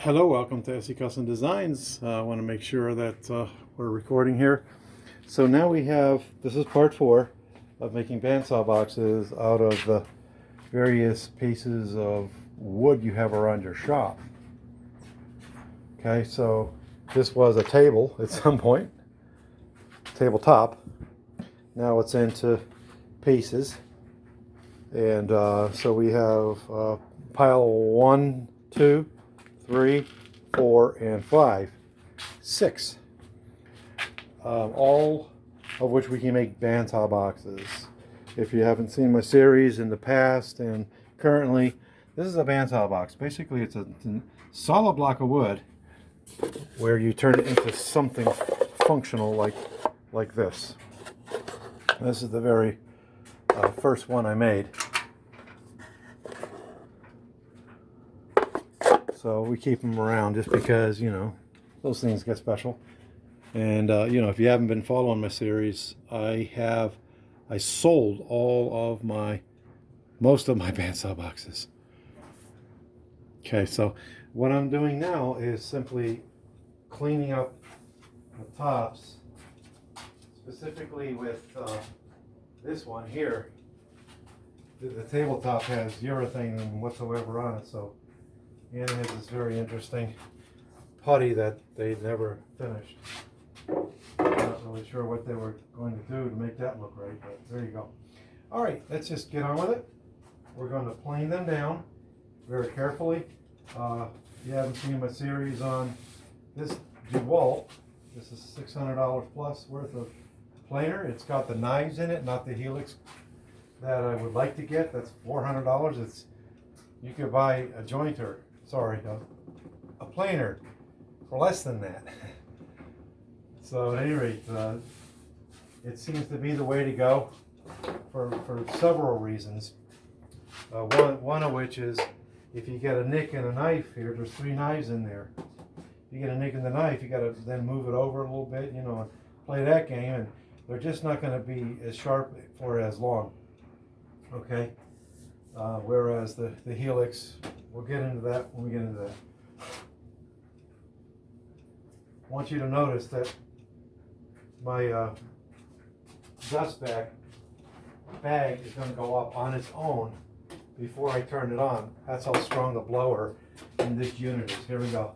Hello, welcome to SE Custom Designs. I want to make sure that we're recording here. So now we have, this is part 4 of making bandsaw boxes out of the various pieces of wood you have around your shop. Okay, so this was a table at some point, tabletop. Now it's into pieces. And so we have pile 1, 2, 3, 4, and 5, 6. All of which we can make bandsaw boxes. If you haven't seen my series in the past and currently, this is a bandsaw box. Basically, it's a solid block of wood where you turn it into something functional like this. This is the very first one I made. So we keep them around just because, you know, those things get special. And, you know, if you haven't been following my series, I sold most of my bandsaw boxes. Okay, so what I'm doing now is simply cleaning up the tops, specifically with this one here. The tabletop has urethane whatsoever on it, so and it has this very interesting putty that they never finished. I'm not really sure what they were going to do to make that look right, but there you go. All right, let's just get on with it. We're going to plane them down very carefully. If you haven't seen my series on this DeWalt, this is $600 plus worth of planer. It's got the knives in it, not the helix that I would like to get. That's $400. You could buy a jointer. Sorry, a planer for less than that. So at any rate, it seems to be the way to go for several reasons. One of which is if you get a nick in a knife here, there's 3 knives in there. If you get a nick in the knife, you got to then move it over a little bit, you know, and play that game, and they're just not going to be as sharp for as long. Okay. Whereas the helix, we'll get into that when we get into that. I want you to notice that my dust bag is going to go up on its own before I turn it on. That's how strong the blower in this unit is. Here we go.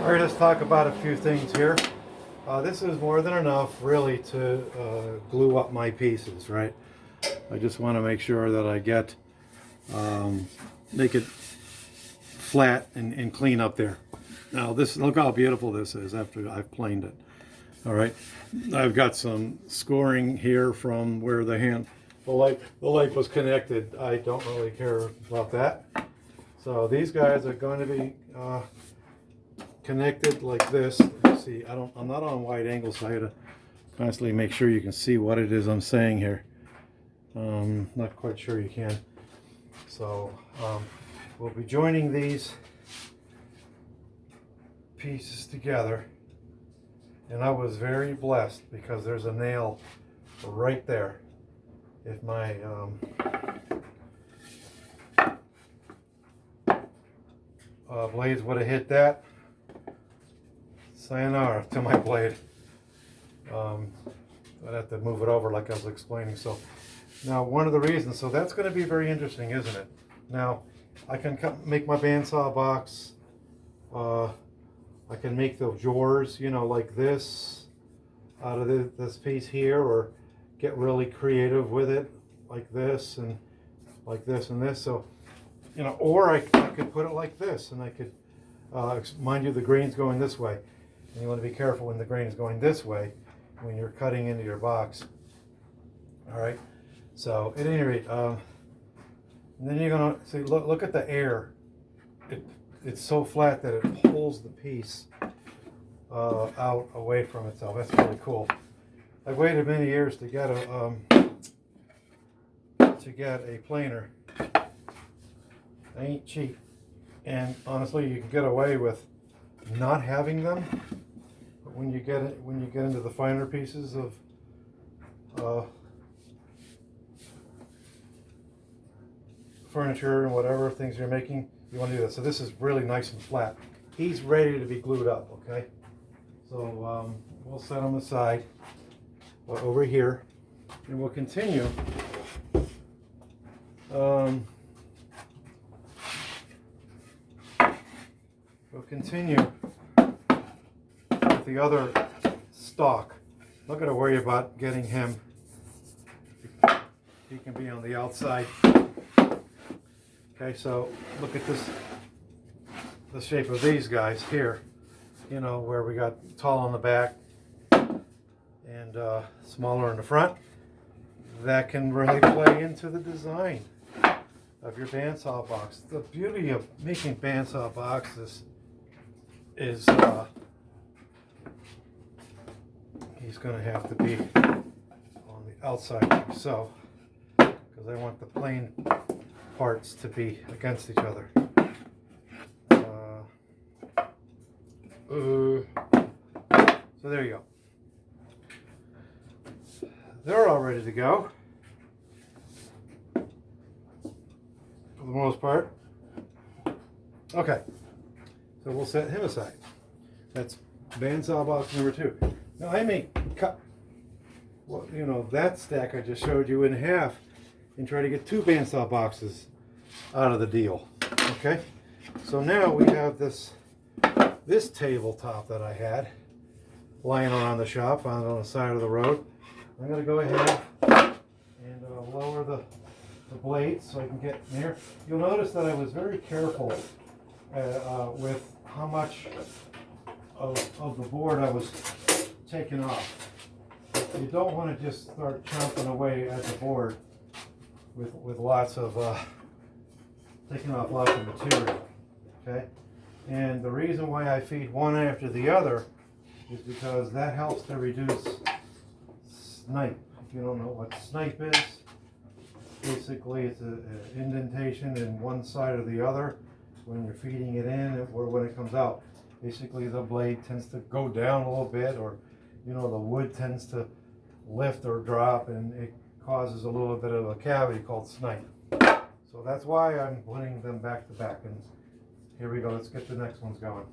All right, let's talk about a few things here. This is more than enough really to glue up my pieces, right? I just want to make sure that I get, make it flat and clean up there. Now this, look how beautiful this is after I've planed it. All right, I've got some scoring here from where the light was connected. I don't really care about that. So these guys are going to be connected like this. Let's see, I'm not on wide angle, so I had to constantly make sure you can see what it is I'm saying here. Not quite sure you can. So we'll be joining these pieces together, and I was very blessed because there's a nail right there. If my blades would have hit that, sayonara to my blade. I'd have to move it over like I was explaining. So now one of the reasons, so that's going to be very interesting, isn't it? Now I can make my bandsaw box. I can make the drawers, you know, like this out of this piece here, or get really creative with it, like this and like this and this. So, you know, or I could put it like this, and I could, mind you, the grain's going this way, and you want to be careful when the grain is going this way when you're cutting into your box. All right. So at any rate, and then you're gonna see. Look at the air. It's so flat that it pulls the piece out away from itself. That's really cool. I've waited many years to get a planer. They ain't cheap, and honestly, you can get away with not having them. But when you get into the finer pieces of furniture and whatever things you're making, you want to do that. So this is really nice and flat. He's ready to be glued up. Okay, so we'll set him aside over here, and we'll continue. We'll continue with the other stalk. I'm not going to worry about getting him. He can be on the outside. Okay, so look at this, the shape of these guys here, you know, where we got tall on the back and smaller in the front. That can really play into the design of your bandsaw box. The beauty of making bandsaw boxes is he's going to have to be on the outside like so, because I want the plain parts to be against each other. So there you go. They're all ready to go for the most part. Okay, so we'll set him aside. That's bandsaw box number 2. Now I may cut, well, you know, that stack I just showed you in half and try to get 2 bandsaw boxes out of the deal. Okay, so now we have this tabletop that I had lying around the shop on the side of the road. I'm going to go ahead and lower the blades so I can get near. You'll notice that I was very careful with how much of the board I was taking off. You don't want to just start chomping away at the board with lots of taking off lots of material. Okay, and the reason why I feed one after the other is because that helps to reduce snipe. If you don't know what snipe is, basically it's an indentation in one side or the other when you're feeding it in or when it comes out. Basically the blade tends to go down a little bit, or you know, the wood tends to lift or drop, and it causes a little bit of a cavity called snipe. So that's why I'm putting them back to back. And here we go, let's get the next ones going.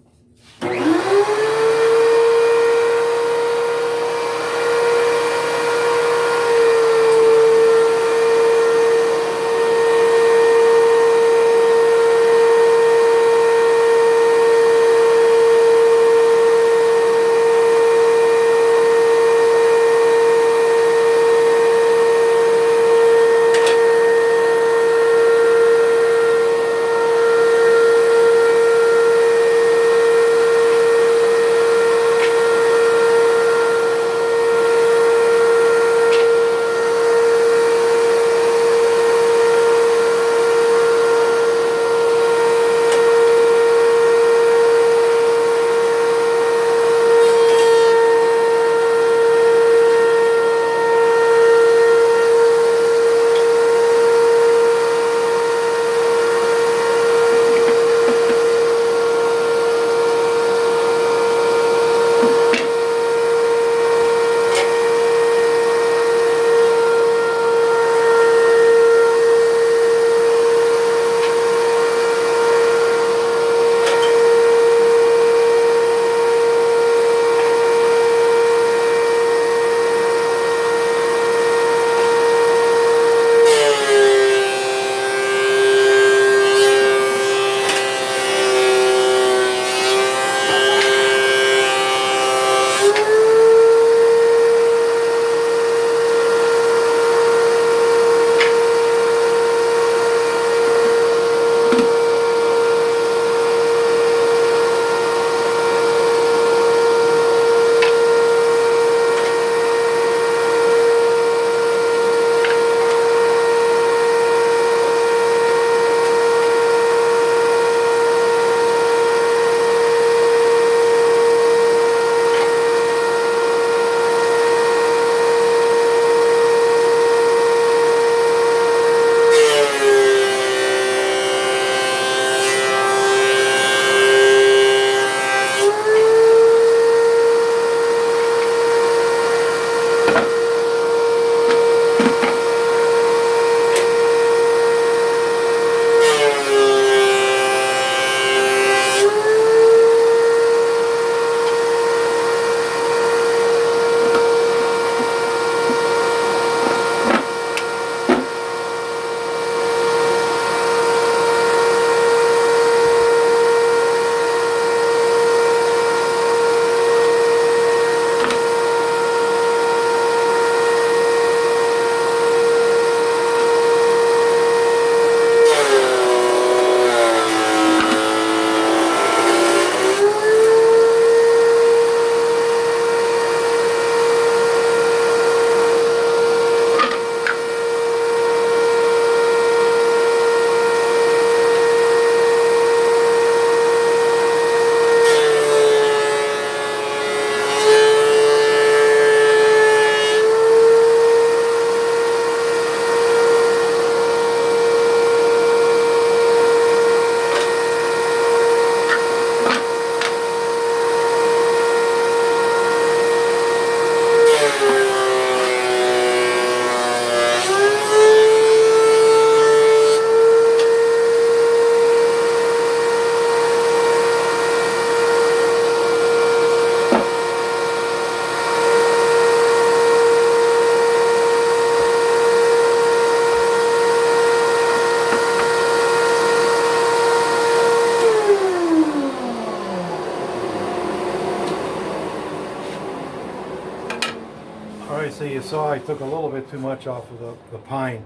obviously you saw I took a little bit too much off of the pine.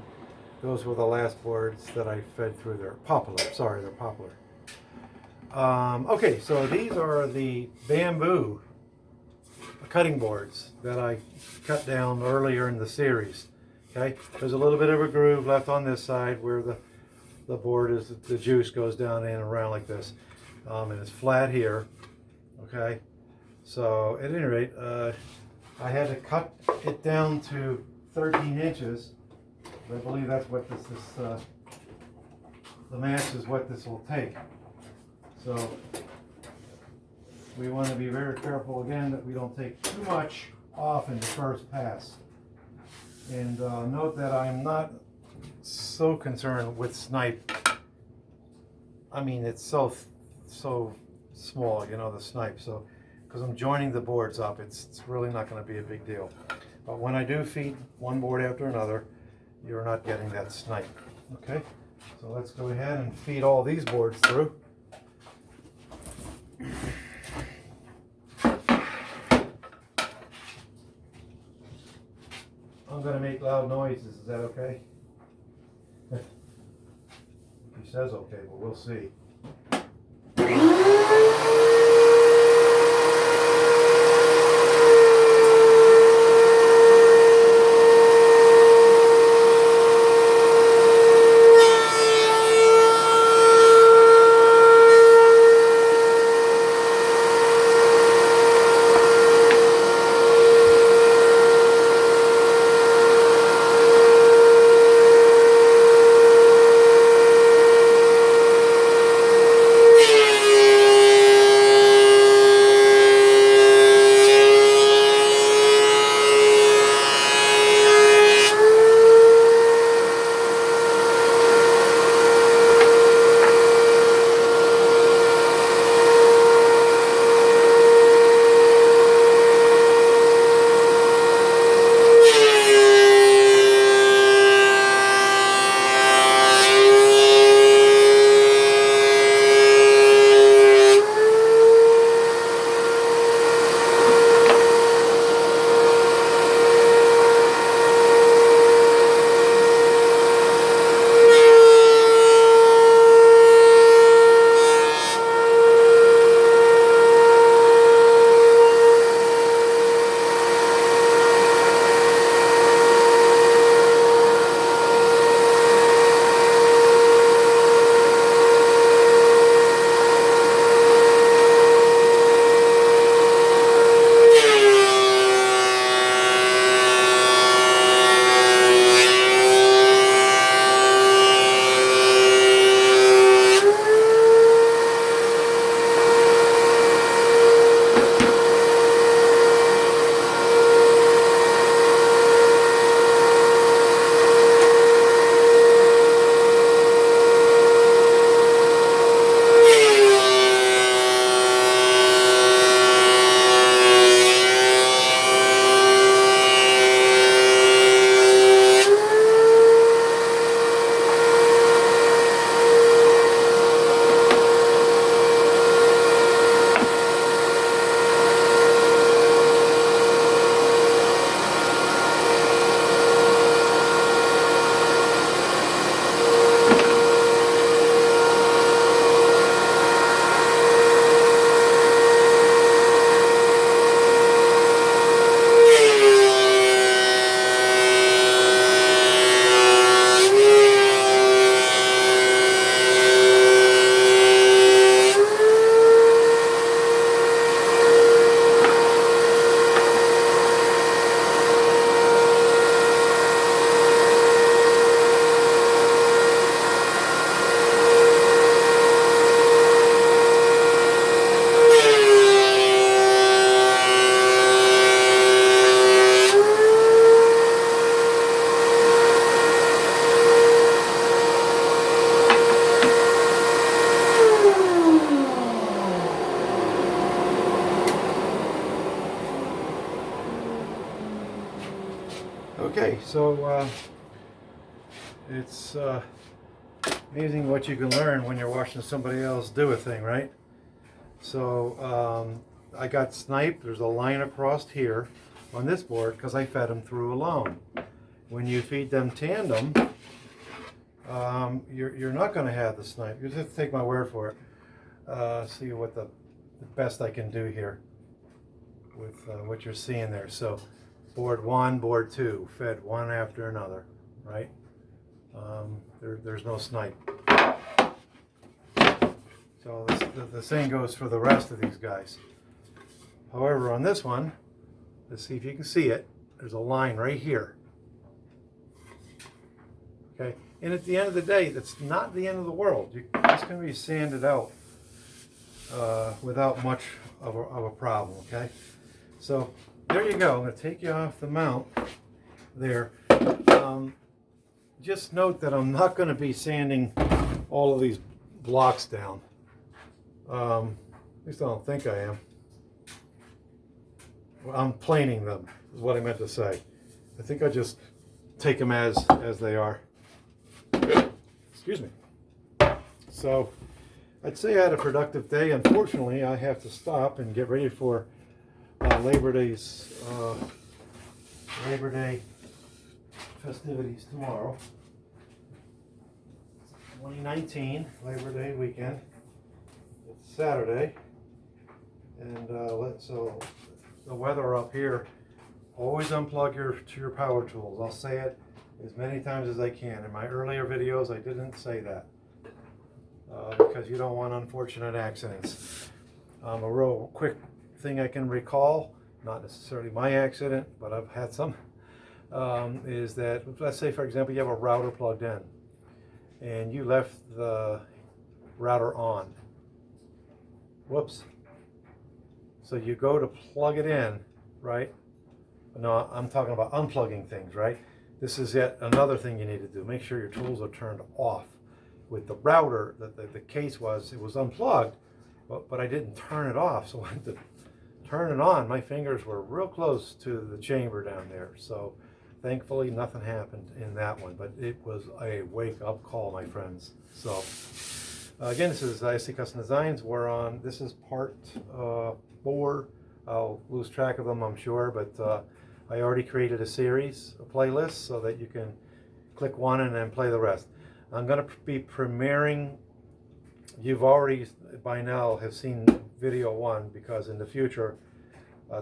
Those were the last boards that I fed through there. Poplar, sorry, they're poplar. Okay, so these are the bamboo cutting boards that I cut down earlier in the series. Okay, there's a little bit of a groove left on this side where the board is, the juice goes down in and around like this, and it's flat here. Okay, so at any rate, I had to cut it down to 13 inches. I believe that's what this is, the max is what this will take. So we want to be very careful again that we don't take too much off in the first pass. And note that I'm not so concerned with snipe. I mean, it's so small, you know, the snipe. So because I'm joining the boards up, it's really not going to be a big deal. But when I do feed one board after another, you're not getting that snipe. Okay, so let's go ahead and feed all these boards through. I'm going to make loud noises. Is that okay? He says okay, but we'll see. Okay, so it's amazing what you can learn when you're watching somebody else do a thing, right? So I got snipe. There's a line across here. on this board because I fed them through alone. When you feed them tandem, you're not going to have the snipe. You just have to take my word for it. See what the best I can do here with what you're seeing there. So board 1, board 2, fed one after another, right? There's no snipe. So the same goes for the rest of these guys. However, on this one, let's see if you can see it. There's a line right here. Okay, and at the end of the day, that's not the end of the world. It's going to be sanded out without much of a problem. Okay, so there you go. I'm going to take you off the mount there. Just note that I'm not going to be sanding all of these blocks down. At least I don't think I am. Well, I'm planing them, is what I meant to say. I think I just take them as they are. Excuse me. So I'd say I had a productive day. Unfortunately, I have to stop and get ready for Labor Day festivities tomorrow. 2019 Labor Day weekend. It's Saturday, and so the weather up here. Always unplug your power tools. I'll say it as many times as I can. In my earlier videos, I didn't say that because you don't want unfortunate accidents. A real quick thing I can recall, not necessarily my accident, but I've had some, is that, let's say for example you have a router plugged in and you left the router on. Whoops. So you go to plug it in, right? No, I'm talking about unplugging things, right? This is yet another thing you need to do. Make sure your tools are turned off. With the router, the case was, it was unplugged, but I didn't turn it off. So I had to turn it on. My fingers were real close to the chamber down there. So thankfully nothing happened in that one, but it was a wake-up call, my friends. So again, this is ISC Custom Designs. This is part 4. I'll lose track of them, I'm sure, but I already created a series, a playlist, so that you can click one and then play the rest. I'm going to be premiering. You've already by now have seen video 1 because in the future,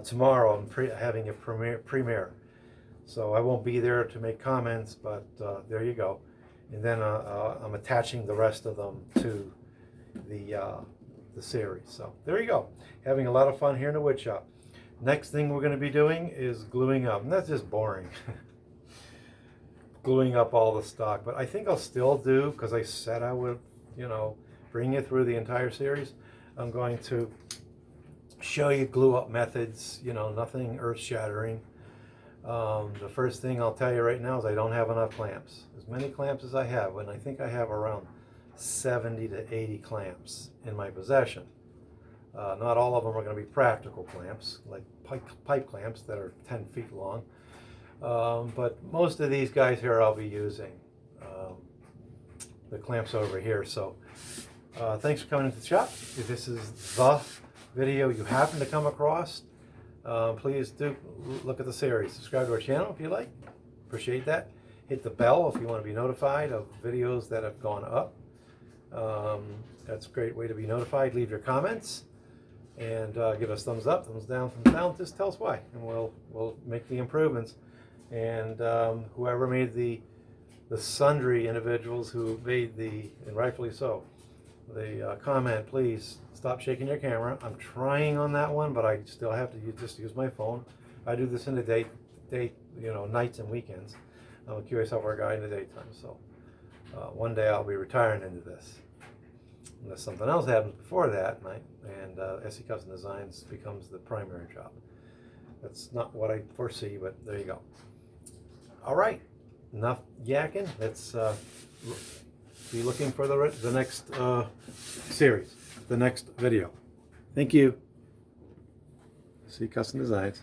tomorrow I'm having a premiere. So I won't be there to make comments, but there you go. And then I'm attaching the rest of them to the series. So there you go. Having a lot of fun here in the wood shop. Next thing we're going to be doing is gluing up. And that's just boring. Gluing up all the stock. But I think I'll still do, because I said I would, bring you through the entire series. I'm going to show you glue up methods, nothing earth shattering. The first thing I'll tell you right now is I don't have enough clamps. As many clamps as I have, and I think I have around 70 to 80 clamps in my possession. Not all of them are going to be practical clamps, like pipe clamps that are 10 feet long. But most of these guys here I'll be using the clamps over here. So thanks for coming into the shop. If this is the video you happen to come across, please do look at the series. Subscribe to our channel if you like. Appreciate that. Hit the bell if you want to be notified of videos that have gone up. That's a great way to be notified. Leave your comments and give us thumbs up, thumbs down, just tell us why, and we'll make the improvements. And whoever made the sundry individuals who made and rightfully so, the comment, please stop shaking your camera. I'm trying on that one, but I still have to just use my phone. I do this in the day, nights and weekends. I'm a QA software guy in the daytime, so one day I'll be retiring into this. Unless something else happens before that night, and SC Custom Designs becomes the primary job. That's not what I foresee, but there you go. All right, enough yakking. Let's be looking for the next series, the next video. Thank you. SC Custom Designs.